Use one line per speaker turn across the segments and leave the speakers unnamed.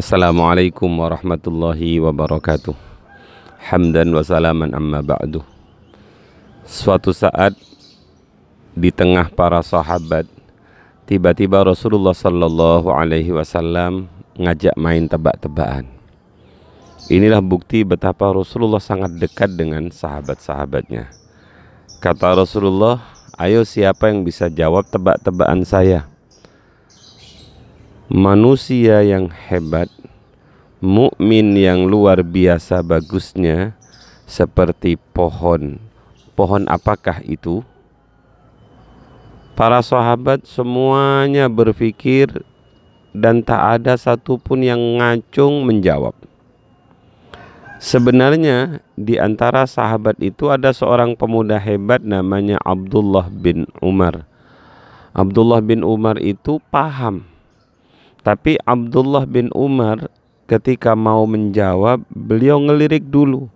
Assalamualaikum warahmatullahi wabarakatuh. Hamdan wa salaman amma ba'du. Suatu saat di tengah para sahabat, tiba-tiba Rasulullah sallallahu alaihi wasallam ngajak main tebak-tebakan. Inilah bukti betapa Rasulullah sangat dekat dengan sahabat-sahabatnya. Kata Rasulullah, "Ayo siapa yang bisa jawab tebak-tebakan saya?" Manusia yang hebat, mukmin yang luar biasa bagusnya, seperti pohon. Pohon apakah itu? Para sahabat semuanya berpikir dan tak ada satupun yang ngacung menjawab. Sebenarnya di antara sahabat itu ada seorang pemuda hebat namanya Abdullah bin Umar. Abdullah bin Umar itu paham. Tapi Abdullah bin Umar ketika mau menjawab, beliau ngelirik dulu.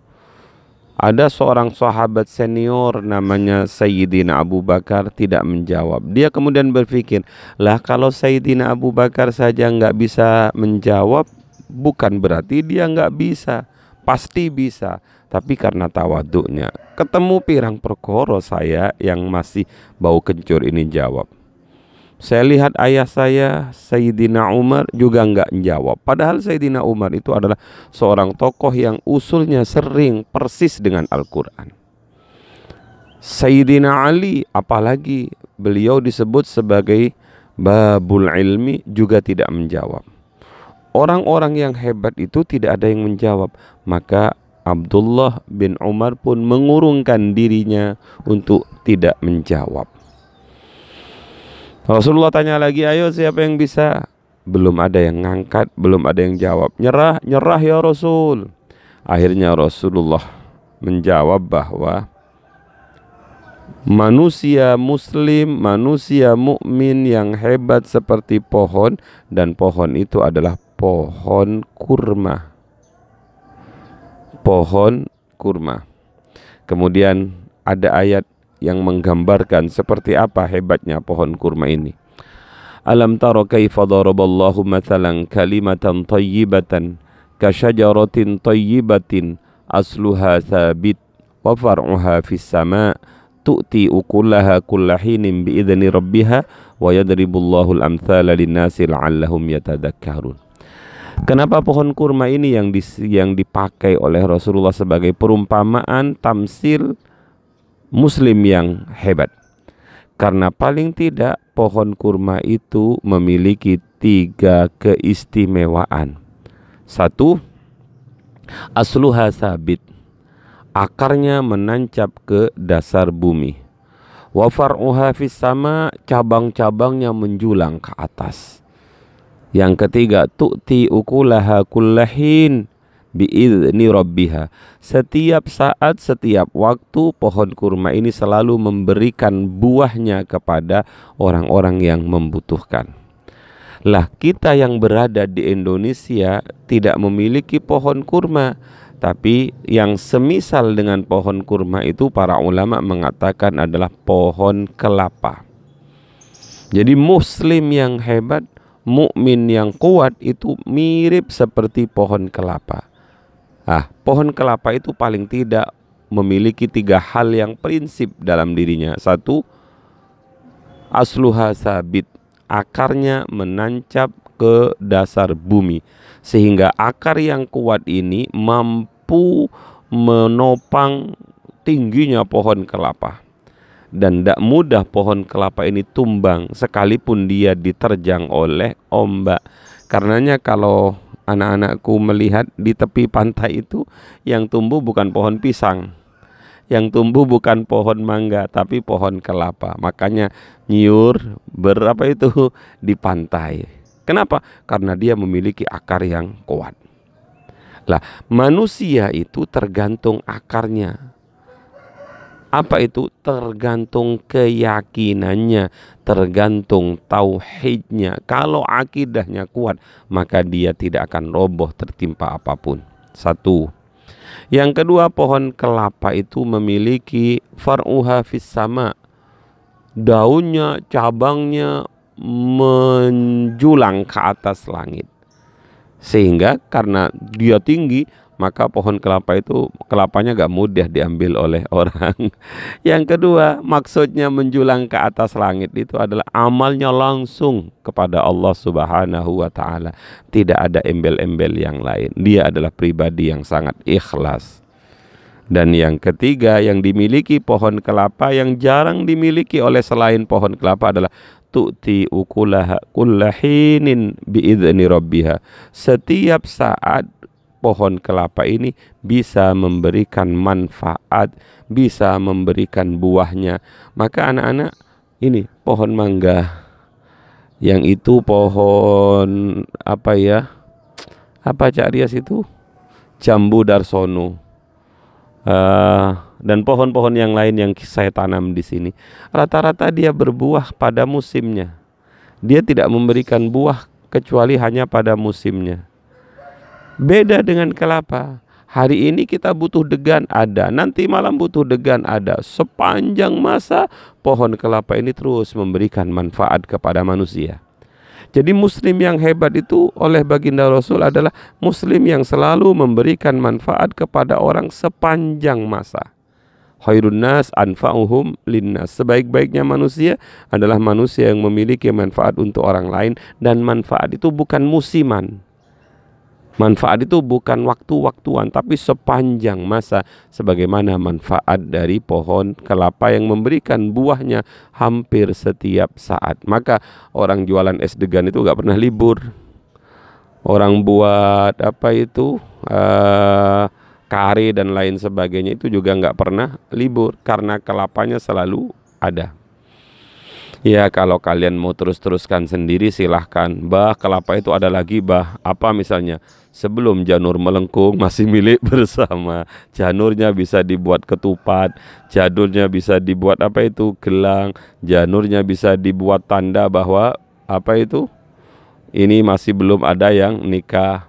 Ada seorang sahabat senior namanya Sayyidina Abu Bakar tidak menjawab. Dia kemudian berpikir, lah kalau Sayyidina Abu Bakar saja nggak bisa menjawab, bukan berarti dia nggak bisa. Pasti bisa. Tapi karena tawaduknya, ketemu pirang perkara saya yang masih bau kencur ini jawab. Saya lihat ayah saya, Sayyidina Umar juga enggak menjawab. Padahal Sayyidina Umar itu adalah seorang tokoh yang usulnya sering persis dengan Al-Quran. Sayyidina Ali, apalagi beliau disebut sebagai babul ilmi, juga tidak menjawab. Orang-orang yang hebat itu tidak ada yang menjawab. Maka Abdullah bin Umar pun mengurungkan dirinya untuk tidak menjawab. Rasulullah tanya lagi, ayo siapa yang bisa? Belum ada yang ngangkat, belum ada yang jawab. Nyerah, nyerah ya Rasul. Akhirnya Rasulullah menjawab bahwa manusia muslim, manusia mukmin yang hebat seperti pohon, dan pohon itu adalah pohon kurma. Pohon kurma. Kemudian ada ayat yang menggambarkan seperti apa hebatnya pohon kurma ini. Alam tara kaifa daraballahu mathalan kalimatan thayyibatan ka syajaratin thayyibatin asluha thabit wa far'uha fis sama' tu'ti ukulaha kullahinin biidzni rabbiha wa yadribullahu al-amthala linnasi la'allahum yatadakkarun. Kenapa pohon kurma ini yang dipakai oleh Rasulullah sebagai perumpamaan tamsil muslim yang hebat? Karena paling tidak pohon kurma itu memiliki 3 keistimewaan. 1, asluha sabit, akarnya menancap ke dasar bumi. Wa far'uha fis sama, cabang-cabangnya menjulang ke atas. Yang ketiga, tu'ti ukulaha kullahin bi'izni rabbiha. Setiap saat, setiap waktu pohon kurma ini selalu memberikan buahnya kepada orang-orang yang membutuhkan. Lah kita yang berada di Indonesia tidak memiliki pohon kurma, tapi yang semisal dengan pohon kurma itu para ulama mengatakan adalah pohon kelapa. Jadi muslim yang hebat, mukmin yang kuat itu mirip seperti pohon kelapa. Pohon kelapa itu paling tidak memiliki 3 hal yang prinsip dalam dirinya. 1, asluha sabit, akarnya menancap ke dasar bumi, sehingga akar yang kuat ini mampu menopang tingginya pohon kelapa. Dan tidak mudah pohon kelapa ini tumbang sekalipun dia diterjang oleh ombak. Karenanya kalau anak-anakku melihat di tepi pantai itu yang tumbuh bukan pohon pisang, yang tumbuh bukan pohon mangga, tapi pohon kelapa. Makanya nyiur di pantai. Kenapa? Karena dia memiliki akar yang kuat. Lah, manusia itu tergantung akarnya. Apa itu? Tergantung keyakinannya, tergantung tauhidnya. Kalau akidahnya kuat, maka dia tidak akan roboh tertimpa apapun. 1. Yang kedua, pohon kelapa itu memiliki far'uha fis sama. Daunnya, cabangnya menjulang ke atas langit. Sehingga karena dia tinggi, maka pohon kelapa itu kelapanya gak mudah diambil oleh orang. Yang kedua, maksudnya menjulang ke atas langit itu adalah amalnya langsung kepada Allah Subhanahu wa Ta'ala. Tidak ada embel-embel yang lain. Dia adalah pribadi yang sangat ikhlas. Dan yang ketiga, yang dimiliki pohon kelapa yang jarang dimiliki oleh selain pohon kelapa adalah tu'ti ukulaha kullahinin biidzni rabbiha. Setiap saat pohon kelapa ini bisa memberikan manfaat, bisa memberikan buahnya. Maka anak-anak, ini pohon mangga, yang itu pohon apa ya? Apa Cak Rias itu? Jambu darsono. Dan pohon-pohon yang lain yang saya tanam di sini, rata-rata dia berbuah pada musimnya. Dia tidak memberikan buah kecuali hanya pada musimnya. Beda dengan kelapa. Hari ini kita butuh degan ada, nanti malam butuh degan ada. Sepanjang masa pohon kelapa ini terus memberikan manfaat kepada manusia. Jadi muslim yang hebat itu oleh baginda Rasul adalah muslim yang selalu memberikan manfaat kepada orang sepanjang masa. Khairun nas anfa'uhum linnas. Sebaik-baiknya manusia adalah manusia yang memiliki manfaat untuk orang lain, dan manfaat itu bukan musiman. Manfaat itu bukan waktu-waktuan, tapi sepanjang masa, sebagaimana manfaat dari pohon kelapa yang memberikan buahnya hampir setiap saat. Maka orang jualan es degan itu gak pernah libur. Orang buat apa itu kare dan lain sebagainya itu juga gak pernah libur, karena kelapanya selalu ada. Ya, kalau kalian mau terus-teruskan sendiri silahkan. Bah, kelapa itu ada lagi, bah. Apa misalnya? Sebelum janur melengkung masih milik bersama. Janurnya bisa dibuat ketupat, janurnya bisa dibuat apa itu? Gelang, janurnya bisa dibuat tanda bahwa apa itu? Ini masih belum ada yang nikah.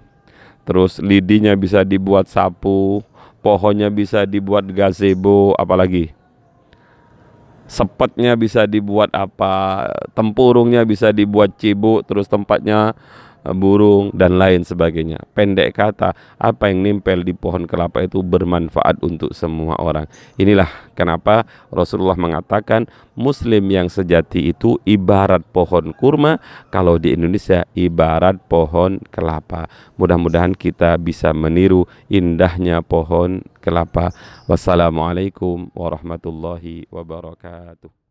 Terus lidinya bisa dibuat sapu, pohonnya bisa dibuat gazebo, apalagi? Sepetnya bisa dibuat apa, tempurungnya bisa dibuat cibuk, terus tempatnya burung dan lain sebagainya. Pendek kata, apa yang nempel di pohon kelapa itu bermanfaat untuk semua orang. Inilah kenapa Rasulullah mengatakan muslim yang sejati itu ibarat pohon kurma, kalau di Indonesia ibarat pohon kelapa. Mudah-mudahan kita bisa meniru indahnya pohon kelapa. Wassalamualaikum warahmatullahi wabarakatuh.